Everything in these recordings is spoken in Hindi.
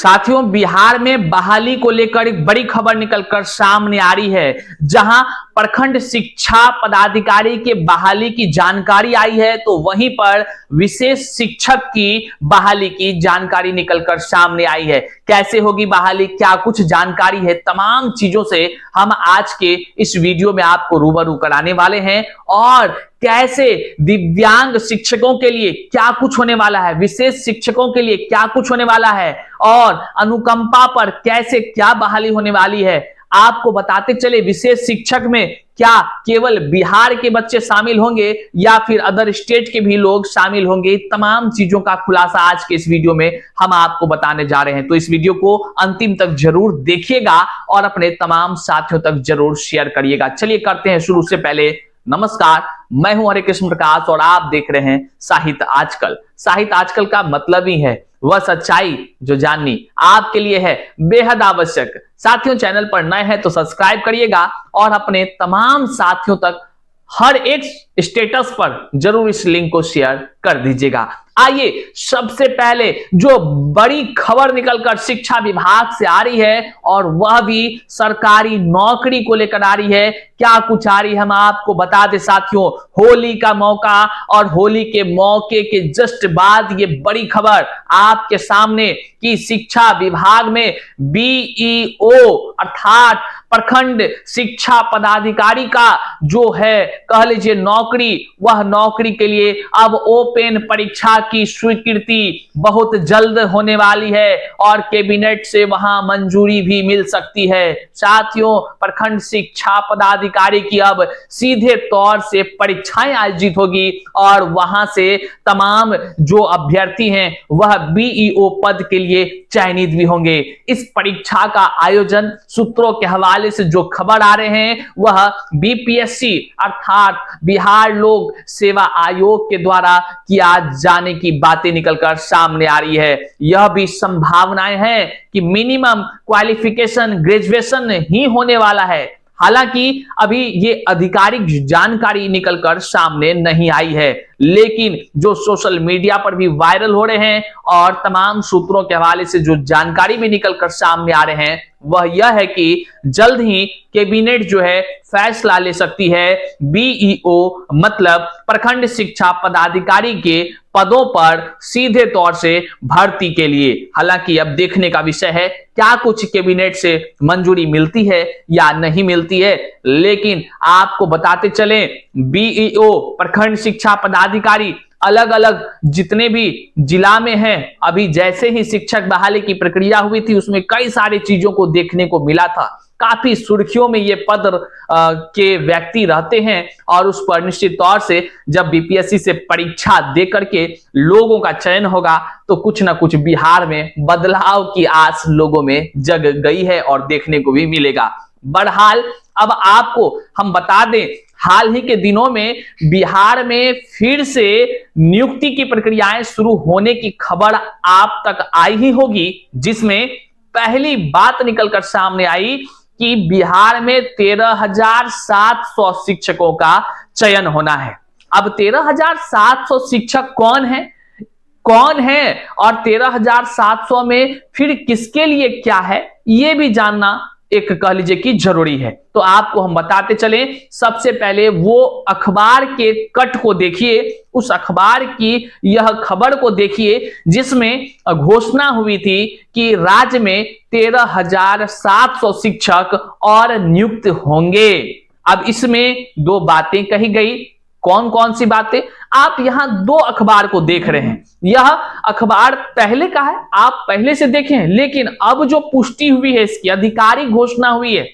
साथियों, बिहार में बहाली को लेकर एक बड़ी खबर निकलकर सामने आ रही है, जहां प्रखंड शिक्षा पदाधिकारी के बहाली की जानकारी आई है, तो वहीं पर विशेष शिक्षक की बहाली की जानकारी निकलकर सामने आई है। कैसे होगी बहाली, क्या कुछ जानकारी है, तमाम चीजों से हम आज के इस वीडियो में आपको रूबरू कराने वाले हैं। और कैसे दिव्यांग शिक्षकों के लिए क्या कुछ होने वाला है, विशेष शिक्षकों के लिए क्या कुछ होने वाला है, और अनुकंपा पर कैसे क्या बहाली होने वाली है, आपको बताते चले। विशेष शिक्षक में क्या केवल बिहार के बच्चे शामिल होंगे या फिर अदर स्टेट के भी लोग शामिल होंगे, तमाम चीजों का खुलासा आज के इस वीडियो में हम आपको बताने जा रहे हैं। तो इस वीडियो को अंतिम तक जरूर देखिएगा और अपने तमाम साथियों तक जरूर शेयर करिएगा। चलिए करते हैं शुरू। से पहले नमस्कार, मैं हूं हरे कृष्ण प्रकाश और आप देख रहे हैं साहित्य आजकल। साहित्य आजकल का मतलब ही है वह सच्चाई जो जाननी आपके लिए है बेहद आवश्यक। साथियों, चैनल पर नए हैं तो सब्सक्राइब करिएगा और अपने तमाम साथियों तक हर एक स्टेटस पर जरूर इस लिंक को शेयर कर दीजिएगा। आइए, सबसे पहले जो बड़ी खबर निकलकर शिक्षा विभाग से आ रही है और वह भी सरकारी नौकरी को लेकर आ रही है। क्या कुछ आ रही है हम आपको बता दें साथियों। होली का मौका और होली के मौके के जस्ट बाद ये बड़ी खबर आपके सामने कि शिक्षा विभाग में बीईओ अर्थात प्रखंड शिक्षा पदाधिकारी का जो है कह लीजिए नौकरी, वह नौकरी के लिए अब ओपन परीक्षा की स्वीकृति बहुत जल्द होने वाली है और कैबिनेट से वहां मंजूरी भी मिल सकती है। साथियों, प्रखंड शिक्षा पदाधिकारी की अब सीधे तौर से परीक्षाएं आयोजित होगी और वहां से तमाम जो अभ्यर्थी हैं वह बीईओ पद के लिए चयनित भी होंगे। इस परीक्षा का आयोजन सूत्रों के हवाले से जो खबर आ रहे हैं वह बीपीएससी अर्थात बिहार लोक सेवा आयोग के द्वारा किया जाने की बातें निकलकर सामने आ रही है। यह भी संभावनाएं हैं कि मिनिमम क्वालिफिकेशन ग्रेजुएशन ही होने वाला है। हालांकि अभी ये आधिकारिक जानकारी निकलकर सामने नहीं आई है, लेकिन जो सोशल मीडिया पर भी वायरल हो रहे हैं और तमाम सूत्रों के हवाले से जो जानकारी भी निकलकर सामने आ रहे हैं वह यह है कि जल्द ही कैबिनेट जो है फैसला ले सकती है बीईओ मतलब प्रखंड शिक्षा पदाधिकारी के पदों पर सीधे तौर से भर्ती के लिए। हालांकि अब देखने का विषय है क्या कुछ कैबिनेट से मंजूरी मिलती है या नहीं मिलती है, लेकिन आपको बताते चलें बीईओ प्रखंड शिक्षा पदाधिकारी अलग अलग जितने भी जिला में हैं, अभी जैसे ही शिक्षक बहाली की प्रक्रिया हुई थी उसमें कई सारी चीजों को देखने को मिला था। काफी सुर्खियों में ये पद के व्यक्ति रहते हैं और उस पर निश्चित तौर से जब बीपीएससी से परीक्षा दे करके लोगों का चयन होगा तो कुछ ना कुछ बिहार में बदलाव की आस लोगों में जग गई है और देखने को भी मिलेगा। बहरहाल अब आपको हम बता दें, हाल ही के दिनों में बिहार में फिर से नियुक्ति की प्रक्रियाएं शुरू होने की खबर आप तक आई ही होगी, जिसमें पहली बात निकलकर सामने आई कि बिहार में 13,700 शिक्षकों का चयन होना है। अब 13,700 शिक्षक कौन है और 13,700 में फिर किसके लिए क्या है, यह भी जानना एक कह लीजिए कि जरूरी है। तो आपको हम बताते चलें, सबसे पहले वो अखबार के कट को देखिए, उस अखबार की यह खबर को देखिए जिसमें घोषणा हुई थी कि राज्य में 13,700 शिक्षक और नियुक्त होंगे। अब इसमें दो बातें कही गई। कौन कौन सी बातें? आप यहां दो अखबार को देख रहे हैं। यह अखबार पहले का है, आप पहले से देखें, लेकिन अब जो पुष्टि हुई है, इसकी आधिकारिक घोषणा हुई है,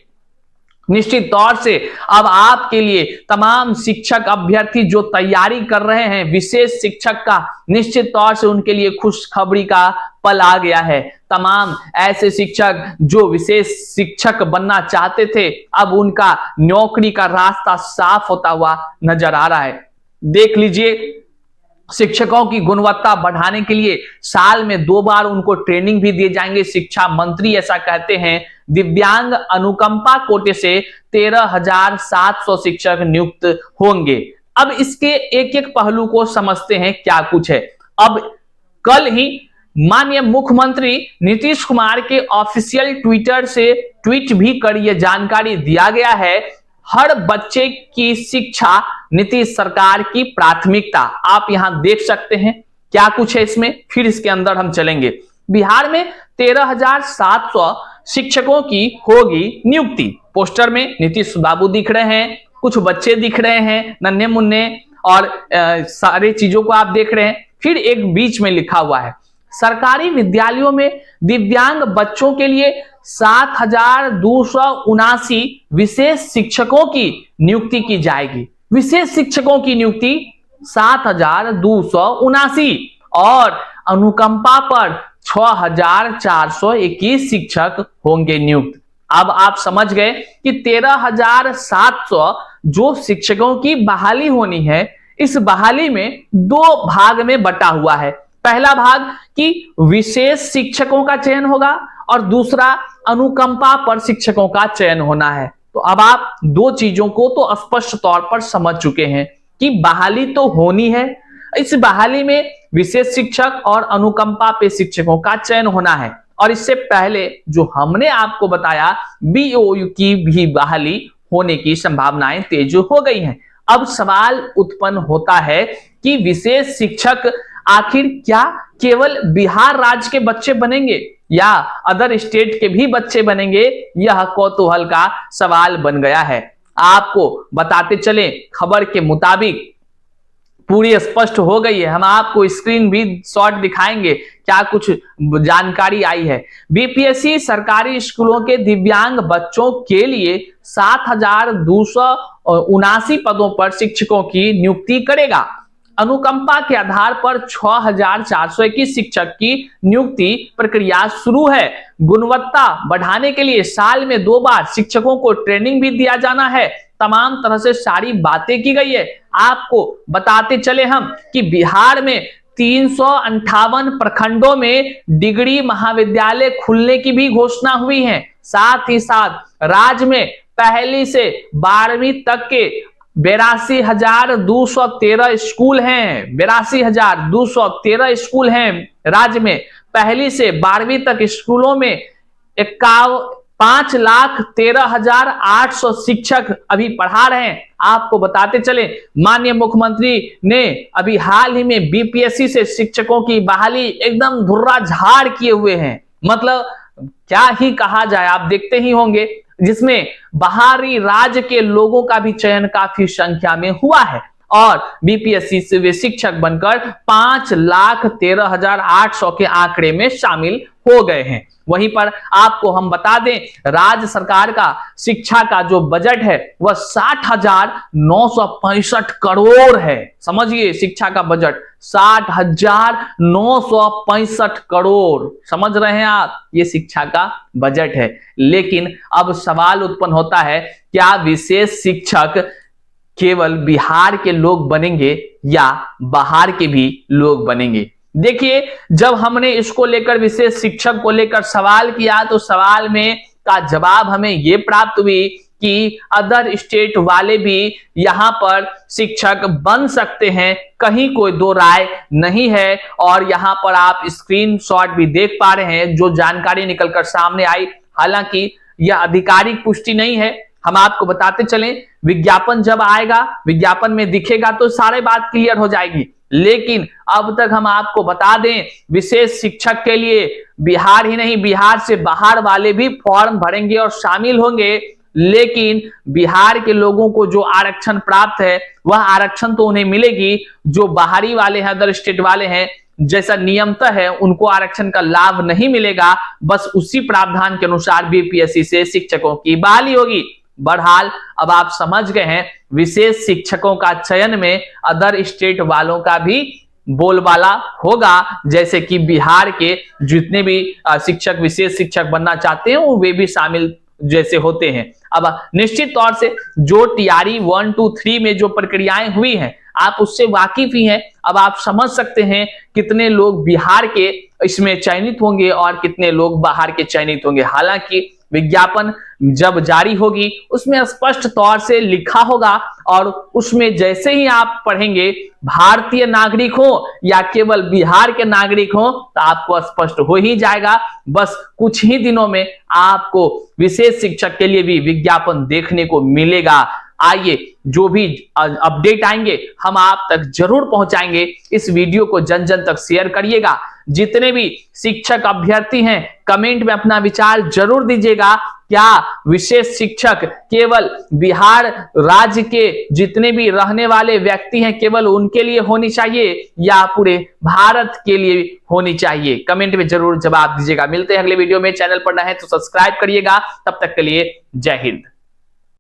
निश्चित तौर से अब आपके लिए तमाम शिक्षक अभ्यर्थी जो तैयारी कर रहे हैं विशेष शिक्षक का, निश्चित तौर से उनके लिए खुशखबरी का पल आ गया है। तमाम ऐसे शिक्षक जो विशेष शिक्षक बनना चाहते थे, अब उनका नौकरी का रास्ता साफ होता हुआ नजर आ रहा है। देख लीजिए, शिक्षकों की गुणवत्ता बढ़ाने के लिए साल में 2 बार उनको ट्रेनिंग भी दिए जाएंगे। शिक्षा मंत्री ऐसा कहते हैं। दिव्यांग अनुकंपा कोटे से 13,700 शिक्षक नियुक्त होंगे। अब इसके एक एक पहलू को समझते हैं क्या कुछ है। अब कल ही माननीय मुख्यमंत्री नीतीश कुमार के ऑफिशियल ट्विटर से ट्वीट भी कर यह जानकारी दिया गया है, हर बच्चे की शिक्षा नीतीश सरकार की प्राथमिकता। आप यहां देख सकते हैं क्या कुछ है इसमें, फिर इसके अंदर हम चलेंगे। बिहार में 13,700 शिक्षकों की होगी नियुक्ति। पोस्टर में नीतीश बाबू दिख रहे हैं, कुछ बच्चे दिख रहे हैं नन्हे मुन्ने, और सारे चीजों को आप देख रहे हैं। फिर एक बीच में लिखा हुआ है, सरकारी विद्यालयों में दिव्यांग बच्चों के लिए 7,279 विशेष शिक्षकों की नियुक्ति की जाएगी। विशेष शिक्षकों की नियुक्ति 7,279 और अनुकंपा पर 6,421 शिक्षक होंगे नियुक्त। अब आप समझ गए कि 13,700 जो शिक्षकों की बहाली होनी है, इस बहाली में दो भाग में बटा हुआ है। पहला भाग कि विशेष शिक्षकों का चयन होगा और दूसरा अनुकंपा पर शिक्षकों का चयन होना है। तो अब आप दो चीजों को तो स्पष्ट तौर पर समझ चुके हैं कि बहाली तो होनी है, इस बहाली में विशेष शिक्षक और अनुकंपा पे शिक्षकों का चयन होना है। और इससे पहले जो हमने आपको बताया, बीओयू की भी बहाली होने की संभावनाएं तेज हो गई हैं। अब सवाल उत्पन्न होता है कि विशेष शिक्षक आखिर क्या केवल बिहार राज्य के बच्चे बनेंगे या अदर स्टेट के भी बच्चे बनेंगे? यह कौतूहल का सवाल बन गया है। आपको बताते चले, खबर के मुताबिक पूरी स्पष्ट हो गई है। हम आपको स्क्रीन भी शॉट दिखाएंगे क्या कुछ जानकारी आई है। बीपीएससी सरकारी स्कूलों के दिव्यांग बच्चों के लिए 7,279 पदों पर शिक्षकों की नियुक्ति करेगा। अनुकंपा के आधार पर 6,421 शिक्षक की नियुक्ति प्रक्रिया शुरू है। गुणवत्ता बढ़ाने के लिए साल में 2 बार शिक्षकों को ट्रेनिंग भी दिया जाना है। तमाम तरह से सारी बातें की गई है। आपको बताते चले हम कि बिहार में 358 प्रखंडों में डिग्री महाविद्यालय खुलने की भी घोषणा हुई है। साथ ही साथ राज्य में पहली से 12वीं तक के 82,213 स्कूल हैं। 82,213 स्कूल हैं राज्य में। पहली से 12वीं तक स्कूलों में 5,13,800 शिक्षक अभी पढ़ा रहे हैं। आपको बताते चले, माननीय मुख्यमंत्री ने अभी हाल ही में बीपीएससी से शिक्षकों की बहाली एकदम धुर्रा झाड़ किए हुए हैं। मतलब क्या ही कहा जाए, आप देखते ही होंगे, जिसमें बाहरी राज्य के लोगों का भी चयन काफी संख्या में हुआ है और बीपीएससी से वे शिक्षक बनकर 5,13,800 के आंकड़े में शामिल हो गए हैं। वहीं पर आपको हम बता दें, राज्य सरकार का शिक्षा का जो बजट है वह 60,965 करोड़ है। समझिए, शिक्षा का बजट 60,965 करोड़, समझ रहे हैं आप, ये शिक्षा का बजट है। लेकिन अब सवाल उत्पन्न होता है, क्या विशेष शिक्षक केवल बिहार के लोग बनेंगे या बाहर के भी लोग बनेंगे? देखिए, जब हमने इसको लेकर, विशेष शिक्षक को लेकर सवाल किया, तो सवाल में का जवाब हमें यह प्राप्त हुई कि अदर स्टेट वाले भी यहां पर शिक्षक बन सकते हैं, कहीं कोई दो राय नहीं है। और यहां पर आप स्क्रीनशॉट भी देख पा रहे हैं जो जानकारी निकलकर सामने आई। हालांकि यह आधिकारिक पुष्टि नहीं है, हम आपको बताते चलें, विज्ञापन जब आएगा, विज्ञापन में दिखेगा तो सारी बात क्लियर हो जाएगी। लेकिन अब तक हम आपको बता दें, विशेष शिक्षक के लिए बिहार ही नहीं, बिहार से बाहर वाले भी फॉर्म भरेंगे और शामिल होंगे। लेकिन बिहार के लोगों को जो आरक्षण प्राप्त है वह आरक्षण तो उन्हें मिलेगी, जो बाहरी वाले हैं, अदर स्टेट वाले हैं, जैसा नियमतः है उनको आरक्षण का लाभ नहीं मिलेगा। बस उसी प्रावधान के अनुसार बीपीएससी से शिक्षकों की बहाली होगी। बहरहाल अब आप समझ गए हैं, विशेष शिक्षकों का चयन में अदर स्टेट वालों का भी बोलबाला होगा। जैसे कि बिहार के जितने भी शिक्षक विशेष शिक्षक बनना चाहते हैं वे भी शामिल जैसे होते हैं। अब निश्चित तौर से जो टीआरई 1, 2, 3 में जो प्रक्रियाएं हुई हैं आप उससे वाकिफ ही हैं। अब आप समझ सकते हैं कितने लोग बिहार के इसमें चयनित होंगे और कितने लोग बाहर के चयनित होंगे। हालांकि विज्ञापन जब जारी होगी उसमें स्पष्ट तौर से लिखा होगा और उसमें जैसे ही आप पढ़ेंगे भारतीय नागरिक हो या केवल बिहार के नागरिक हो तो आपको स्पष्ट हो ही जाएगा। बस कुछ ही दिनों में आपको विशेष शिक्षक के लिए भी विज्ञापन देखने को मिलेगा। आइए, जो भी अपडेट आएंगे हम आप तक जरूर पहुंचाएंगे। इस वीडियो को जन जन तक शेयर करिएगा। जितने भी शिक्षक अभ्यर्थी हैं कमेंट में अपना विचार जरूर दीजिएगा। क्या विशेष शिक्षक केवल बिहार राज्य के जितने भी रहने वाले व्यक्ति हैं केवल उनके लिए होनी चाहिए या पूरे भारत के लिए होनी चाहिए? कमेंट में जरूर जवाब दीजिएगा। मिलते हैं अगले वीडियो में। चैनल पर नए हैं तो सब्सक्राइब करिएगा। तब तक के लिए जय हिंद।